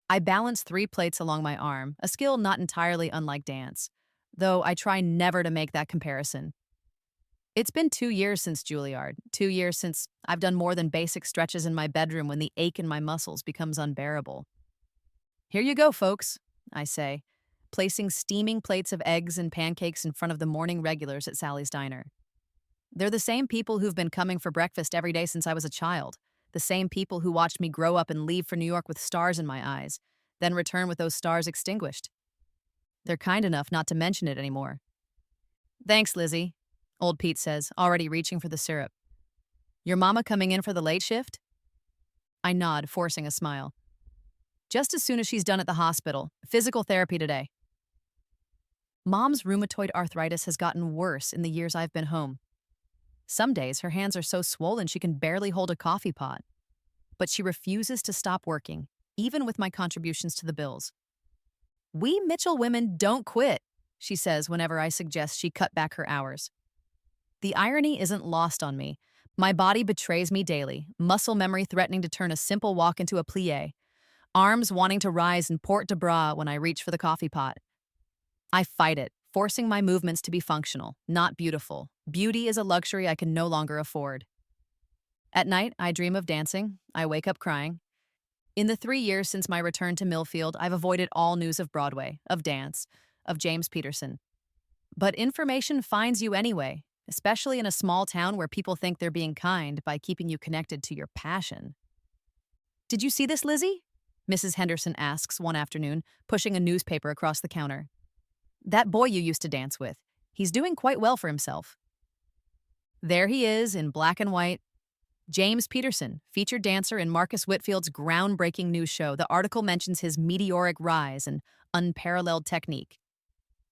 Speaker 1: I balance 3 plates along my arm, a skill not entirely unlike dance, though I try never to make that comparison. It's been 2 years since Juilliard, 2 years since I've done more than basic stretches in my bedroom when the ache in my muscles becomes unbearable. Here you go, folks, I say, placing steaming plates of eggs and pancakes in front of the morning regulars at Sally's Diner. They're the same people who've been coming for breakfast every day since I was a child, the same people who watched me grow up and leave for New York with stars in my eyes, then return with those stars extinguished. They're kind enough not to mention it anymore. Thanks, Lizzie, old Pete says, already reaching for the syrup. Your mama coming in for the late shift? I nod, forcing a smile. Just as soon as she's done at the hospital. Physical therapy today. Mom's rheumatoid arthritis has gotten worse in the years I've been home. Some days her hands are so swollen she can barely hold a coffee pot. But she refuses to stop working, even with my contributions to the bills. We Mitchell women don't quit, she says whenever I suggest she cut back her hours. The irony isn't lost on me. My body betrays me daily, muscle memory threatening to turn a simple walk into a plie. Arms wanting to rise in port de bras when I reach for the coffee pot. I fight it, forcing my movements to be functional, not beautiful. Beauty is a luxury I can no longer afford. At night, I dream of dancing. I wake up crying. In the 3 years since my return to Millfield, I've avoided all news of Broadway, of dance, of James Peterson. But information finds you anyway, especially in a small town where people think they're being kind by keeping you connected to your passion. Did you see this, Lizzie? Mrs. Henderson asks one afternoon, pushing a newspaper across the counter. That boy you used to dance with. He's doing quite well for himself. There he is in black and white. James Peterson, featured dancer in Marcus Whitfield's groundbreaking new show. The article mentions his meteoric rise and unparalleled technique.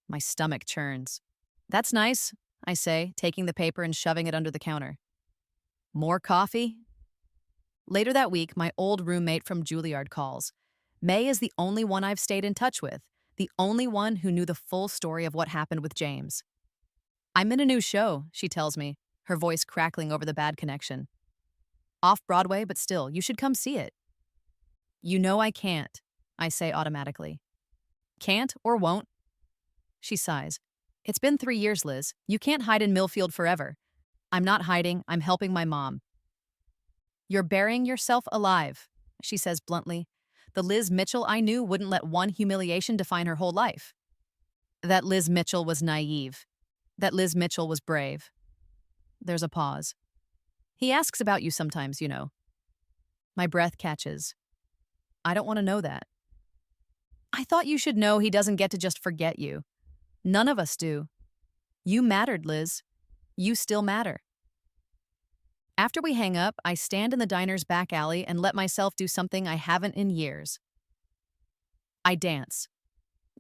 Speaker 1: My stomach churns. That's nice, I say, taking the paper and shoving it under the counter. More coffee? Later that week, my old roommate from Juilliard calls. May is the only one I've stayed in touch with, the only one who knew the full story of what happened with James. I'm in a new show, she tells me, her voice crackling over the bad connection. Off Broadway, but still, you should come see it. You know I can't, I say automatically. Can't or won't? She sighs. It's been 3 years, Liz. You can't hide in Millfield forever. I'm not hiding, I'm helping my mom. You're burying yourself alive, she says bluntly. The Liz Mitchell I knew wouldn't let one humiliation define her whole life. That Liz Mitchell was naive. That Liz Mitchell was brave. There's a pause. He asks about you sometimes, you know. My breath catches. I don't want to know that. I thought you should know he doesn't get to just forget you. None of us do. You mattered, Liz. You still matter. After we hang up, I stand in the diner's back alley and let myself do something I haven't in years. I dance.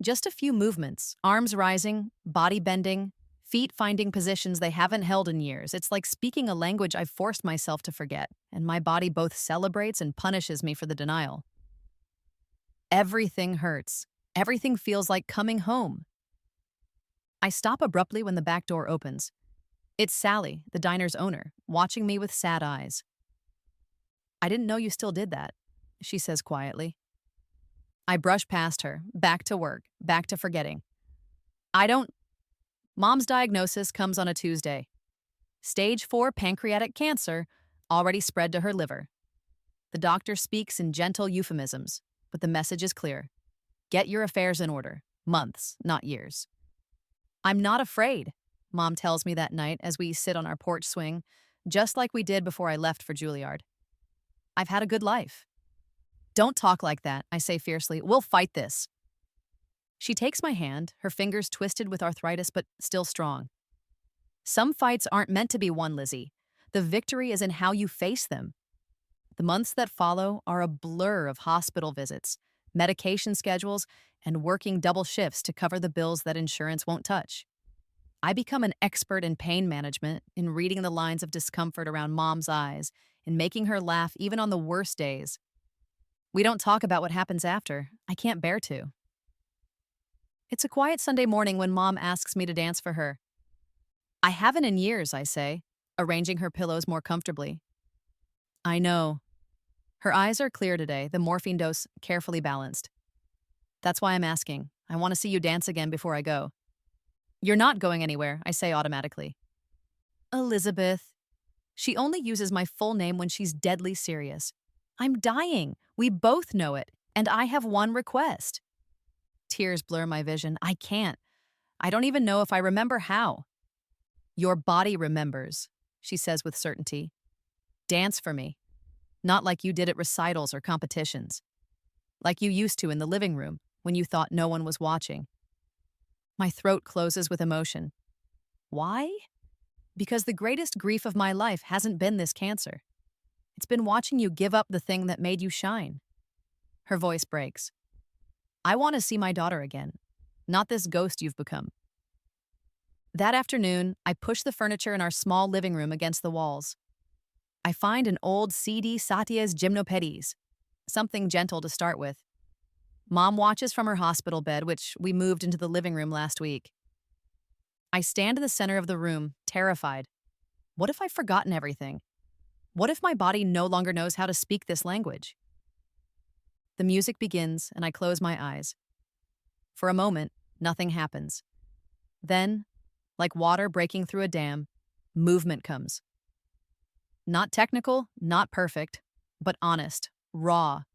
Speaker 1: Just a few movements, arms rising, body bending, feet finding positions they haven't held in years. It's like speaking a language I've forced myself to forget, and my body both celebrates and punishes me for the denial. Everything hurts. Everything feels like coming home. I stop abruptly when the back door opens. It's Sally, the diner's owner, watching me with sad eyes. "I didn't know you still did that," she says quietly. I brush past her, back to work, back to forgetting. I don't. Mom's diagnosis comes on a Tuesday. Stage 4 pancreatic cancer, already spread to her liver. The doctor speaks in gentle euphemisms, but the message is clear. Get your affairs in order. Months, not years. "I'm not afraid," Mom tells me that night as we sit on our porch swing, just like we did before I left for Juilliard. "I've had a good life." "Don't talk like that," I say fiercely. "We'll fight this." She takes my hand, her fingers twisted with arthritis but still strong. "Some fights aren't meant to be won, Lizzie. The victory is in how you face them." The months that follow are a blur of hospital visits, medication schedules, and working double shifts to cover the bills that insurance won't touch. I become an expert in pain management, in reading the lines of discomfort around Mom's eyes, in making her laugh even on the worst days. We don't talk about what happens after. I can't bear to. It's a quiet Sunday morning when Mom asks me to dance for her. "I haven't in years," I say, arranging her pillows more comfortably. "I know." Her eyes are clear today, the morphine dose carefully balanced. "That's why I'm asking. I want to see you dance again before I go." "You're not going anywhere," I say automatically. "Elizabeth." She only uses my full name when she's deadly serious. "I'm dying. We both know it. And I have one request." Tears blur my vision. I can't. I don't even know if I remember how. "Your body remembers," she says with certainty. "Dance for me. Not like you did at recitals or competitions. Like you used to in the living room when you thought no one was watching." My throat closes with emotion. Why? Because the greatest grief of my life hasn't been this cancer. It's been watching you give up the thing that made you shine. Her voice breaks. "I want to see my daughter again, not this ghost you've become." That afternoon, I push the furniture in our small living room against the walls. I find an old CD Satya's Gymnopédies, something gentle to start with. Mom watches from her hospital bed, which we moved into the living room last week. I stand in the center of the room, terrified. What if I've forgotten everything? What if my body no longer knows how to speak this language? The music begins, and I close my eyes. For a moment, nothing happens. Then, like water breaking through a dam, movement comes. Not technical, not perfect, but honest, raw.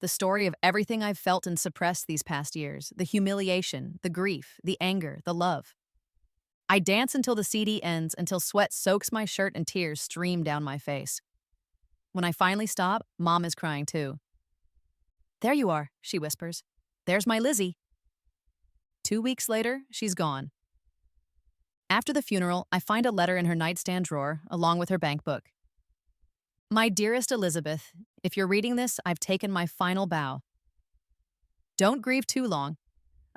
Speaker 1: The story of everything I've felt and suppressed these past years, the humiliation, the grief, the anger, the love. I dance until the CD ends, until sweat soaks my shirt and tears stream down my face. When I finally stop, Mom is crying too. "There you are," she whispers. "There's my Lizzie." 2 weeks later, she's gone. After the funeral, I find a letter in her nightstand drawer, along with her bank book. "My dearest Elizabeth, if you're reading this, I've taken my final bow. Don't grieve too long.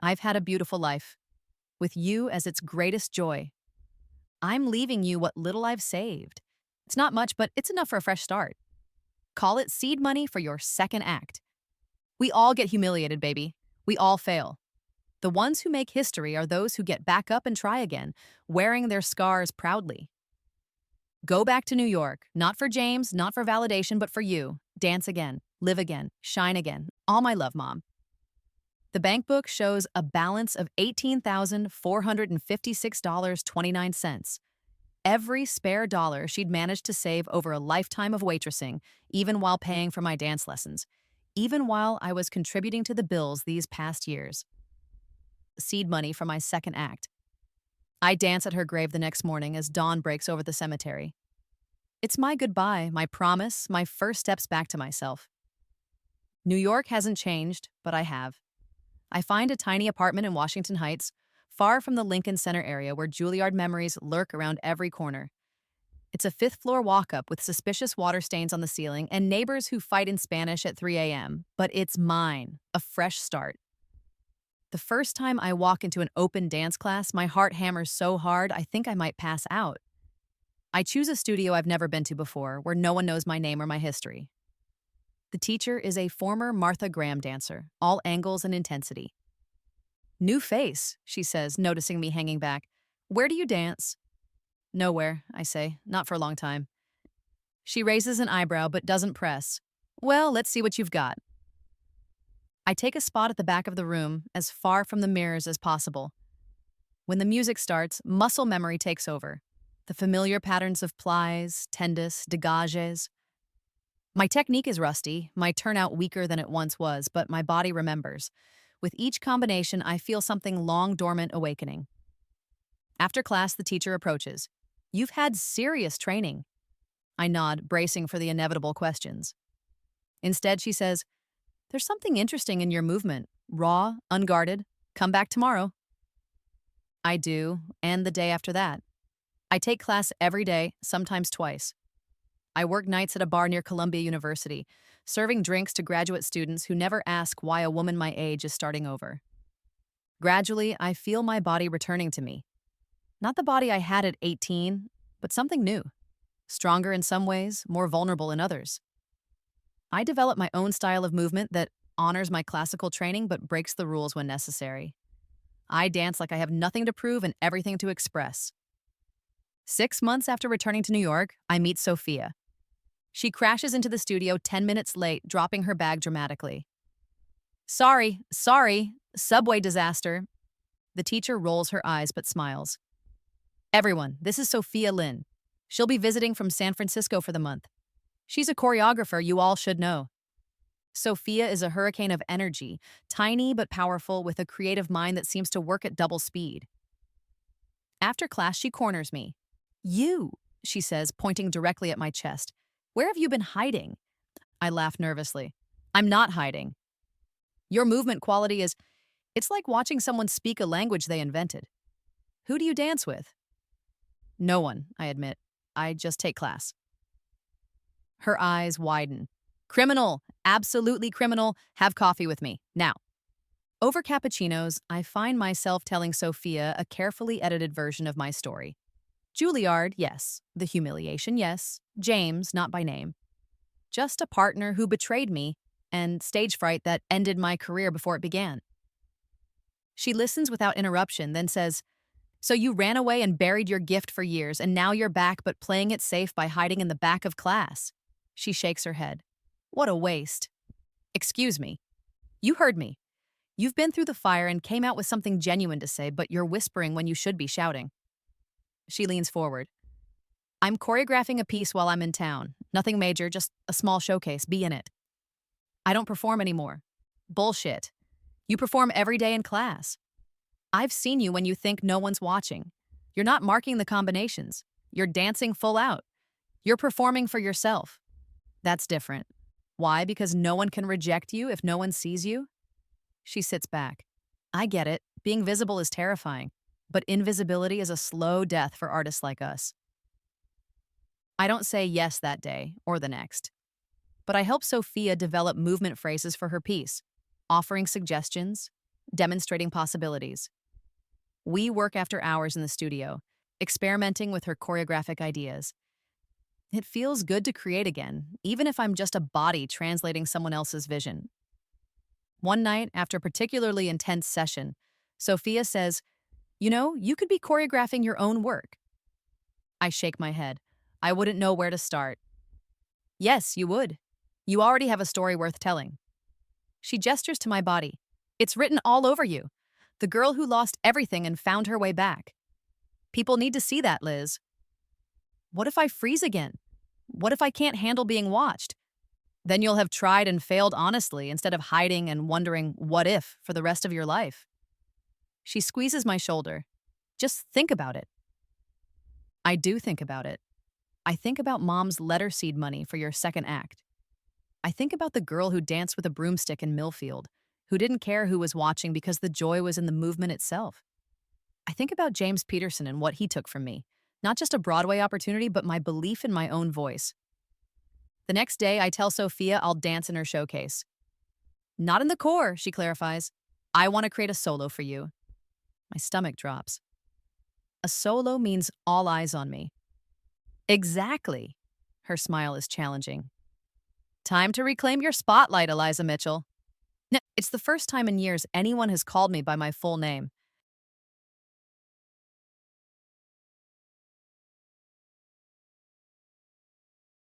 Speaker 1: I've had a beautiful life, with you as its greatest joy. I'm leaving you what little I've saved. It's not much, but it's enough for a fresh start. Call it seed money for your second act. We all get humiliated, baby. We all fail. The ones who make history are those who get back up and try again, wearing their scars proudly. Go back to New York, not for James, not for validation, but for you. Dance again, live again, shine again. All my love, Mom." The bank book shows a balance of $18,456.29. Every spare dollar she'd managed to save over a lifetime of waitressing, even while paying for my dance lessons, even while I was contributing to the bills these past years. Seed money for my second act. I dance at her grave the next morning as dawn breaks over the cemetery. It's my goodbye, my promise, my first steps back to myself. New York hasn't changed, but I have. I find a tiny apartment in Washington Heights, far from the Lincoln Center area where Juilliard memories lurk around every corner. It's a fifth-floor walk-up with suspicious water stains on the ceiling and neighbors who fight in Spanish at 3 a.m. But it's mine, a fresh start. The first time I walk into an open dance class, my heart hammers so hard I think I might pass out. I choose a studio I've never been to before, where no one knows my name or my history. The teacher is a former Martha Graham dancer, all angles and intensity. "New face," she says, noticing me hanging back. "Where do you dance?" "Nowhere," I say, "not for a long time." She raises an eyebrow but doesn't press. "Well, let's see what you've got." I take a spot at the back of the room, as far from the mirrors as possible. When the music starts, muscle memory takes over. The familiar patterns of plies, tendes, dégages. My technique is rusty, my turnout weaker than it once was, but my body remembers. With each combination, I feel something long dormant awakening. After class, the teacher approaches. "You've had serious training." I nod, bracing for the inevitable questions. Instead, she says, "There's something interesting in your movement. Raw, unguarded. Come back tomorrow." I do, and the day after that. I take class every day, sometimes twice. I work nights at a bar near Columbia University, serving drinks to graduate students who never ask why a woman my age is starting over. Gradually, I feel my body returning to me. Not the body I had at 18, but something new. Stronger in some ways, more vulnerable in others. I develop my own style of movement that honors my classical training but breaks the rules when necessary. I dance like I have nothing to prove and everything to express. 6 months after returning to New York, I meet Sophia. She crashes into the studio 10 minutes late, dropping her bag dramatically. Sorry, subway disaster." The teacher rolls her eyes but smiles. "Everyone, this is Sophia Lynn. She'll be visiting from San Francisco for the month. She's a choreographer you all should know." Sophia is a hurricane of energy, tiny but powerful, with a creative mind that seems to work at double speed. After class, she corners me. "You," she says, pointing directly at my chest. "Where have you been hiding?" I laugh nervously. "I'm not hiding. Your movement quality it's like watching someone speak a language they invented." "Who do you dance with?" "No one," I admit. "I just take class." Her eyes widen. "Criminal, absolutely criminal. Have coffee with me, now." Over cappuccinos, I find myself telling Sophia a carefully edited version of my story. Juilliard, yes. The humiliation, yes. James, not by name. Just a partner who betrayed me, and stage fright that ended my career before it began. She listens without interruption, then says, "So you ran away and buried your gift for years, and now you're back but playing it safe by hiding in the back of class." She shakes her head. "What a waste." "Excuse me. You heard me. You've been through the fire and came out with something genuine to say, but you're whispering when you should be shouting." She leans forward. "I'm choreographing a piece while I'm in town. Nothing major, just a small showcase. Be in it." "I don't perform anymore." "Bullshit. You perform every day in class. I've seen you when you think no one's watching. You're not marking the combinations. You're dancing full out. You're performing for yourself. That's different. Why? Because no one can reject you if no one sees you?" She sits back. "I get it. Being visible is terrifying. But invisibility is a slow death for artists like us." I don't say yes that day or the next. But I help Sophia develop movement phrases for her piece, offering suggestions, demonstrating possibilities. We work after hours in the studio, experimenting with her choreographic ideas. It feels good to create again, even if I'm just a body translating someone else's vision. One night, after a particularly intense session, Sophia says, "You could be choreographing your own work." I shake my head. I wouldn't know where to start. "Yes, you would. You already have a story worth telling." She gestures to my body. "It's written all over you. The girl who lost everything and found her way back. People need to see that, Liz." "What if I freeze again? What if I can't handle being watched?" "Then you'll have tried and failed honestly instead of hiding and wondering what if for the rest of your life." She squeezes my shoulder. "Just think about it." I do think about it. I think about Mom's letter seed money for your second act. I think about the girl who danced with a broomstick in Millfield, who didn't care who was watching because the joy was in the movement itself. I think about James Peterson and what he took from me, Not just a Broadway opportunity, but my belief in my own voice. The next day, I tell Sophia I'll dance in her showcase. Not in the core, she clarifies. I want to create a solo for you. My stomach drops. A solo means all eyes on me. Exactly. Her smile is challenging. Time to reclaim your spotlight, Eliza Mitchell. It's the first time in years anyone has called me by my full name.